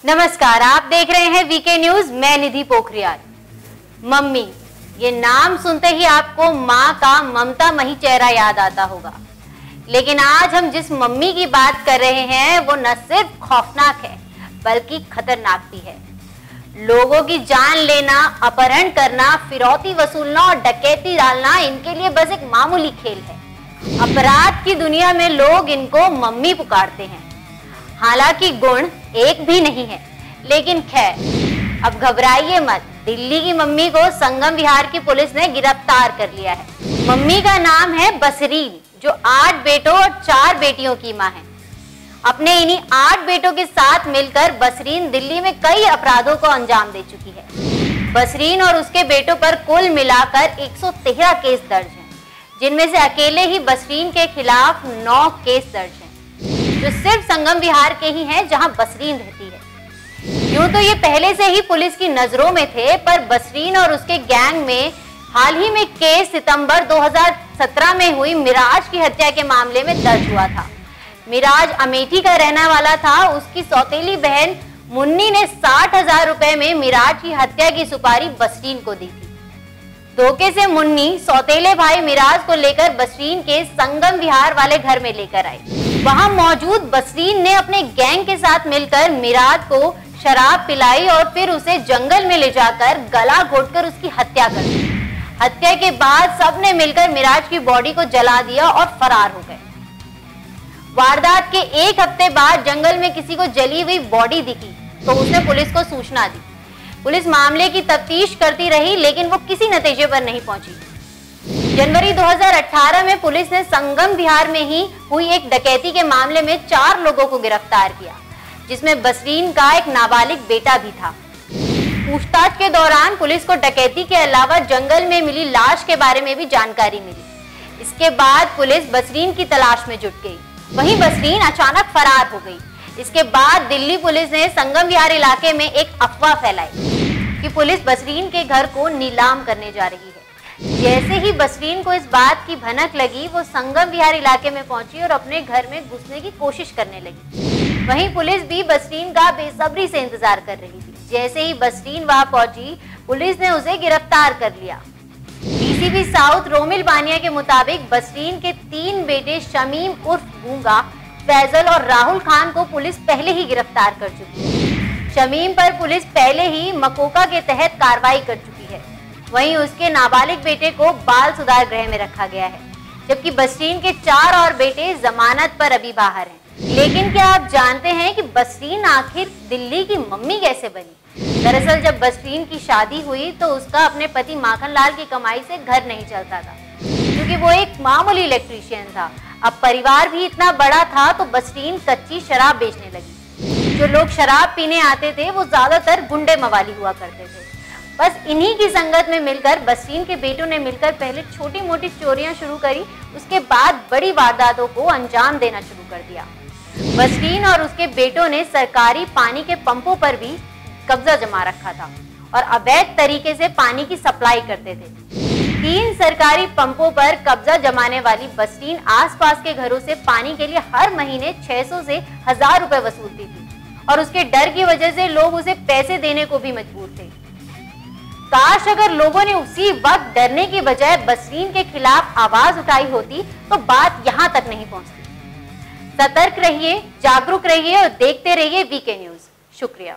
नमस्कार, आप देख रहे हैं वीके न्यूज। मैं निधि पोखरियाल। मम्मी, ये नाम सुनते ही आपको माँ का ममतामयी चेहरा याद आता होगा, लेकिन आज हम जिस मम्मी की बात कर रहे हैं वो न सिर्फ खौफनाक है बल्कि खतरनाक भी है। लोगों की जान लेना, अपहरण करना, फिरौती वसूलना और डकैती डालना इनके लिए बस एक मामूली खेल है। अपराध की दुनिया में लोग इनको मम्मी पुकारते हैं। हालांकि गुण एक भी नहीं है, लेकिन खैर अब घबराइए मत। दिल्ली की मम्मी को संगम विहार की पुलिस ने गिरफ्तार कर लिया है। मम्मी का नाम है बसरीन, जो 8 बेटों और 4 बेटियों की मां है। अपने इन्हीं 8 बेटों के साथ मिलकर बसरीन दिल्ली में कई अपराधों को अंजाम दे चुकी है। बसरीन और उसके बेटों पर कुल मिलाकर 113 केस दर्ज हैं, जिनमें से अकेले ही बसरीन के खिलाफ 9 केस दर्ज हैं, जो सिर्फ संगम विहार के ही हैं जहां बसरीन रहती है। यूं तो ये पहले से ही पुलिस की नजरों में थे, पर बसरीन और उसके गैंग में हाल ही में केस सितंबर 2017 में हुई मिराज की हत्या के मामले में दर्ज हुआ था। मिराज अमेठी का रहने वाला था। उसकी सौतेली बहन मुन्नी ने 60,000 रुपए में मिराज की हत्या की सुपारी बसरीन को दी थी। धोखे से मुन्नी सौतेले भाई मिराज को लेकर बसरीन के संगम विहार वाले घर में लेकर आई। वहां मौजूद बसरीन ने अपने गैंग के साथ मिलकर मिराज को शराब पिलाई और फिर उसे जंगल में ले जाकर गला घोटकर उसकी हत्या कर दी। हत्या के बाद सबने मिलकर मिराज की बॉडी को जला दिया और फरार हो गए। वारदात के 1 हफ्ते बाद जंगल में किसी को जली हुई बॉडी दिखी तो उसने पुलिस को सूचना दी। पुलिस मामले की तफ्तीश करती रही, लेकिन वो किसी नतीजे पर नहीं पहुंची। जनवरी 2018 में पुलिस ने संगम विहार में ही हुई एक डकैती के मामले में 4 लोगों को गिरफ्तार किया, जिसमें बसरीन का एक नाबालिग बेटा भी था। पूछताछ के दौरान पुलिस को डकैती के अलावा जंगल में मिली लाश के बारे में भी जानकारी मिली। इसके बाद पुलिस बसरीन की तलाश में जुट गई। वहीं बसरीन अचानक फरार हो गई। इसके बाद दिल्ली पुलिस ने संगम विहार इलाके में एक अफवाह फैलाई कि पुलिस बसरीन के घर को नीलाम करने जा रही है। जैसे ही बसरीन को इस बात की भनक लगी, वो संगम विहार इलाके में पहुंची और अपने घर में घुसने की कोशिश करने लगी। वहीं पुलिस भी बसरीन का बेसब्री से इंतजार कर रही थी। जैसे ही बसरीन वहां पहुंची, पुलिस ने उसे गिरफ्तार कर लिया। डीसीपी साउथ रोमिल बानिया के मुताबिक बसरीन के 3 बेटे शमीम उर्फ गूंगा, फैजल और राहुल खान को पुलिस पहले ही गिरफ्तार कर चुकी है। शमीम पर पुलिस पहले ही मकोका के तहत कार्रवाई कर चुकी है। वहीं उसके नाबालिग बेटे को बाल सुधार गृह में रखा गया है, जबकि बसरीन के 4 और बेटे जमानत पर अभी बाहर हैं। लेकिन क्या आप जानते हैं कि बसरीन आखिर दिल्ली की मम्मी कैसे बनी? दरअसल जब बसरीन की शादी हुई तो उसका अपने पति माखन लाल की कमाई से घर नहीं चलता था, क्योंकि वो एक मामूली इलेक्ट्रीशियन था। अब परिवार भी इतना बड़ा था तो बसरीन कच्ची शराब बेचने लगी। जो लोग शराब पीने आते थे वो ज्यादातर गुंडे मवाली हुआ करते थे। बस इन्हीं की संगत में मिलकर बसरीन के बेटों ने मिलकर पहले छोटी मोटी चोरियां शुरू करी, उसके बाद बड़ी वारदातों को अंजाम देना शुरू कर दिया। बसरीन और उसके बेटों ने सरकारी पानी के पंपों पर भी कब्जा जमा रखा था और अवैध तरीके से पानी की सप्लाई करते थे। 3 सरकारी पंपों पर कब्जा जमाने वाली बसरीन आसपास के घरों से पानी के लिए हर महीने 600 से 1000 रुपए वसूलती थी और उसके डर की वजह से लोग उसे पैसे देने को भी मजबूर थे। काश अगर लोगों ने उसी वक्त डरने की बजाय बसरीन के खिलाफ आवाज उठाई होती तो बात यहाँ तक नहीं पहुंचती। सतर्क रहिए, जागरूक रहिए और देखते रहिए वीके न्यूज। शुक्रिया।